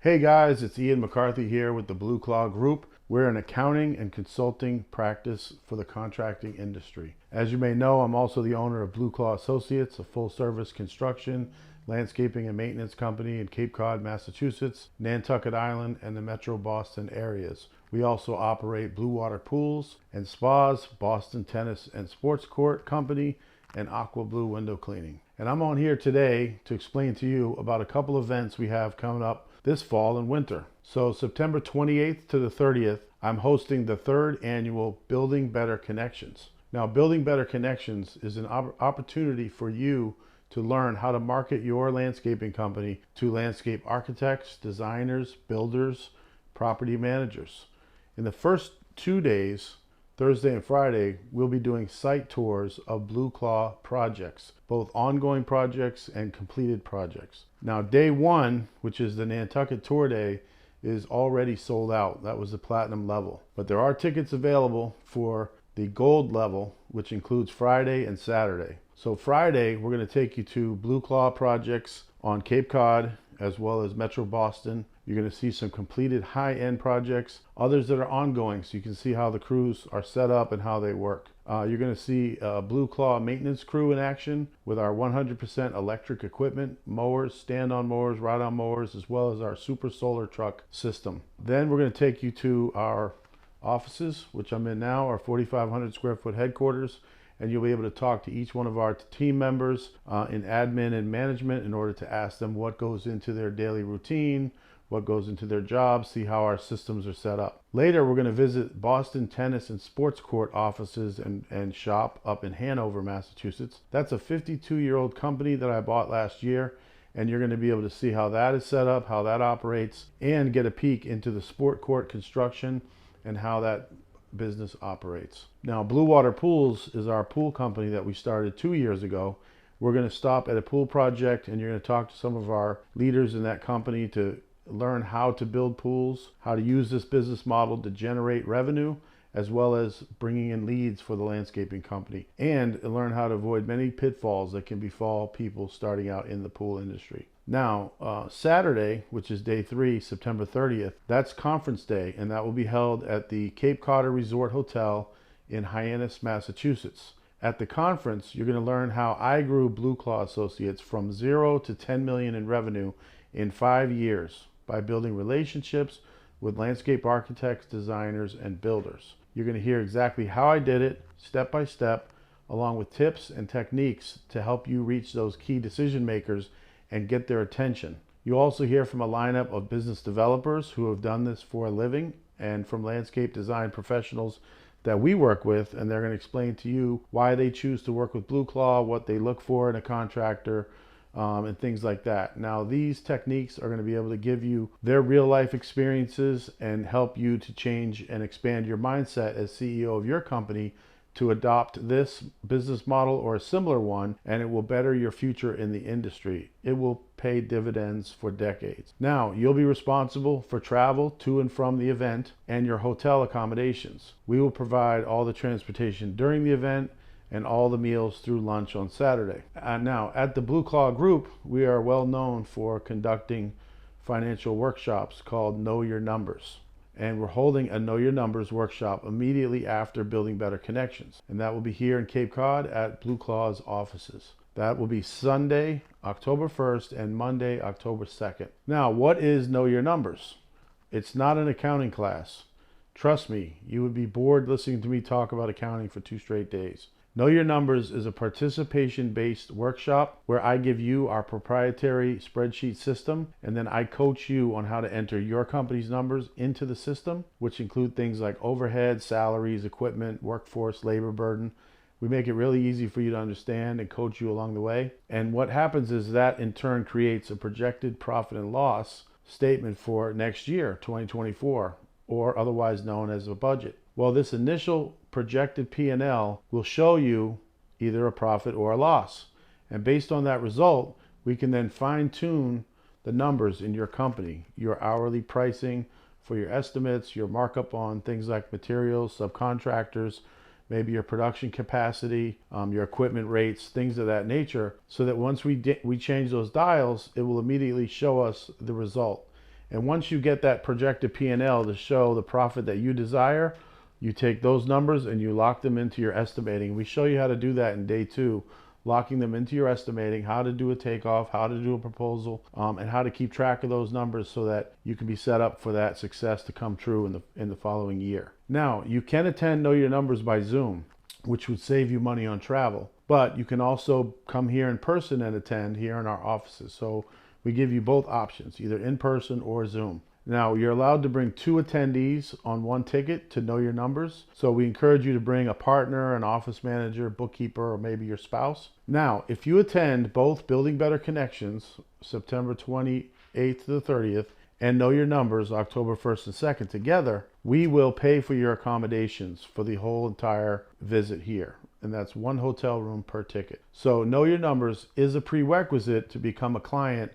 Hey guys, it's Ian McCarthy here with the Blue Claw Group. We're an accounting and consulting practice for the contracting industry. As you may know, I'm also the owner of Blue Claw Associates, a full-service construction, landscaping, and maintenance company in Cape Cod, Massachusetts, Nantucket Island, and the Metro Boston areas. We also operate Blue Water Pools and Spas, Boston Tennis and Sports Court Company, and Aqua Blue Window Cleaning. And I'm on here today to explain to you about a couple events we have coming up this fall and winter. So September 28th to the 30th, I'm hosting the third annual Building Better Connections. Now, Building Better Connections is an opportunity for you to learn how to market your landscaping company to landscape architects, designers, builders, property managers. In the first 2 days, Thursday and Friday, we'll be doing site tours of Blue Claw projects, both ongoing projects and completed projects. Now, day one, which is the Nantucket Tour Day, is already sold out. That was the platinum level. But there are tickets available for the gold level, which includes Friday and Saturday. So Friday, we're going to take you to Blue Claw projects on Cape Cod, as well as Metro Boston. You're going to see some completed high-end projects, others that are ongoing, so you can see how the crews are set up and how they work. You're going to see a Blue Claw maintenance crew in action with our 100% electric equipment, mowers, stand-on mowers, ride-on mowers, as well as our super solar truck system. Then we're going to take you to our offices, which I'm in now, our 4,500 square foot headquarters, and you'll be able to talk to each one of our team members in admin and management in order to ask them what goes into their daily routine, what goes into their jobs, see how our systems are set up. Later, we're going to visit Boston Tennis and Sports Court offices and shop up in Hanover, Massachusetts. That's a 52-year-old company that I bought last year, and you're going to be able to see how that is set up, how that operates, and get a peek into the sport court construction and how that business operates. Now, Blue Water Pools is our pool company that we started 2 years ago. We're going to stop at a pool project, and you're going to talk to some of our leaders in that company to learn how to build pools, how to use this business model to generate revenue, as well as bringing in leads for the landscaping company, and learn how to avoid many pitfalls that can befall people starting out in the pool industry. Now, Saturday, which is day 3, September 30th, that's conference day, and that will be held at the Cape Cod Resort Hotel in Hyannis, Massachusetts. At the conference, you're going to learn how I grew Blue Claw Associates from 0 to 10 million in revenue in 5 years by building relationships with landscape architects, designers, and builders. You're going to hear exactly how I did it, step by step, along with tips and techniques to help you reach those key decision makers and get their attention. You'll also hear from a lineup of business developers who have done this for a living, and from landscape design professionals that we work with, and they're going to explain to you why they choose to work with Blue Claw, what they look for in a contractor, and things like that. Now, these techniques are going to be able to give you their real life experiences and help you to change and expand your mindset as CEO of your company to adopt this business model or a similar one, and it will better your future in the industry. It will pay dividends for decades. Now, you'll be responsible for travel to and from the event and your hotel accommodations. We will provide all the transportation during the event and all the meals through lunch on Saturday. Now, at the Blue Claw Group, we are well known for conducting financial workshops called Know Your Numbers. And we're holding a Know Your Numbers workshop immediately after Building Better Connections. And that will be here in Cape Cod at Blue Claw's offices. That will be Sunday, October 1st and Monday, October 2nd. Now, what is Know Your Numbers? It's not an accounting class. Trust me, you would be bored listening to me talk about accounting for 2 straight days. Know Your Numbers is a participation-based workshop where I give you our proprietary spreadsheet system, and then I coach you on how to enter your company's numbers into the system, which include things like overhead, salaries, equipment, workforce, labor burden. We make it really easy for you to understand and coach you along the way. And what happens is that in turn creates a projected profit and loss statement for next year, 2024, or otherwise known as a budget. Well, this initial projected P&L will show you either a profit or a loss. And based on that result, we can then fine-tune the numbers in your company, your hourly pricing for your estimates, your markup on things like materials, subcontractors, maybe your production capacity, your equipment rates, things of that nature, so that once we change those dials, it will immediately show us the result. And once you get that projected P&L to show the profit that you desire, you take those numbers and you lock them into your estimating. We show you how to do that in day 2, locking them into your estimating, how to do a takeoff, how to do a proposal, and how to keep track of those numbers so that you can be set up for that success to come true in the following year. Now, you can attend Know Your Numbers by Zoom, which would save you money on travel, but you can also come here in person and attend here in our offices. So we give you both options, either in person or Zoom. Now, you're allowed to bring 2 attendees on 1 ticket to Know Your Numbers. So we encourage you to bring a partner, an office manager, bookkeeper, or maybe your spouse. Now, if you attend both Building Better Connections, September 28th to the 30th, and Know Your Numbers, October 1st and 2nd together, we will pay for your accommodations for the whole entire visit here. And that's 1 hotel room per ticket. So Know Your Numbers is a prerequisite to become a client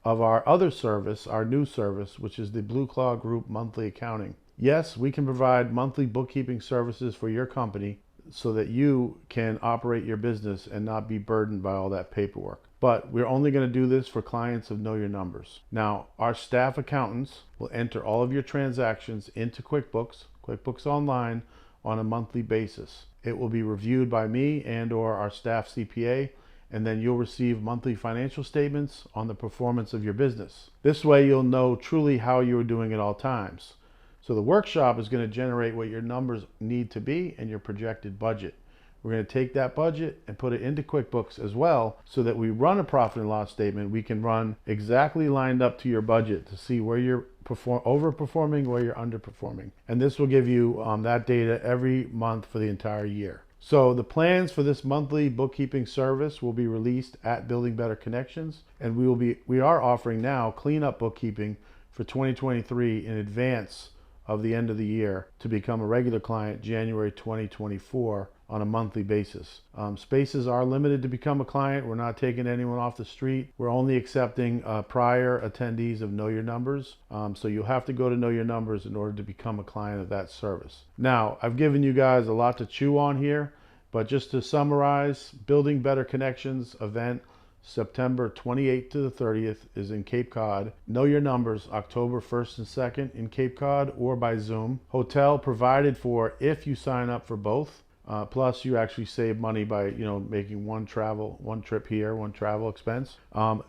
of our other service, our new service, which is the Blue Claw Group Monthly Accounting. Yes, we can provide monthly bookkeeping services for your company so that you can operate your business and not be burdened by all that paperwork. But we're only going to do this for clients of Know Your Numbers. Now, our staff accountants will enter all of your transactions into QuickBooks, QuickBooks Online, on a monthly basis. It will be reviewed by me and or our staff CPA, and then you'll receive monthly financial statements on the performance of your business. This way you'll know truly how you're doing at all times. So the workshop is going to generate what your numbers need to be and your projected budget. We're going to take that budget and put it into QuickBooks as well, so that we run a profit and loss statement. We can run exactly lined up to your budget to see where you're overperforming, where you're underperforming. And this will give you that data every month for the entire year. So the plans for this monthly bookkeeping service will be released at Building Better Connections, and we are offering now cleanup bookkeeping for 2023 in advance of the end of the year to become a regular client January 2024 on a monthly basis. Spaces are limited to become a client. We're not taking anyone off the street. We're only accepting prior attendees of Know Your Numbers. So you'll have to go to Know Your Numbers in order to become a client of that service. Now, I've given you guys a lot to chew on here, but just to summarize, Building Better Connections event September 28th to the 30th is in Cape Cod. Know Your Numbers, October 1st and 2nd in Cape Cod or by Zoom. Hotel provided for if you sign up for both. Plus you actually save money by making one trip here, one travel expense.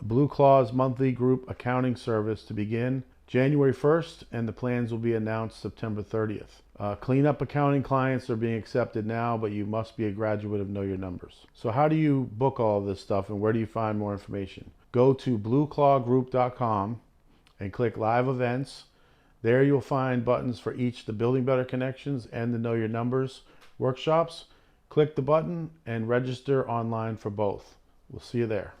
Blue Claw's monthly group accounting service to begin January 1st, and the plans will be announced September 30th. Cleanup accounting clients are being accepted now, but you must be a graduate of Know Your Numbers. So how do you book all of this stuff, and where do you find more information? Go to blueclawgroup.com and click Live Events. There you'll find buttons for each the Building Better Connections and the Know Your Numbers workshops. Click the button and register online for both. We'll see you there.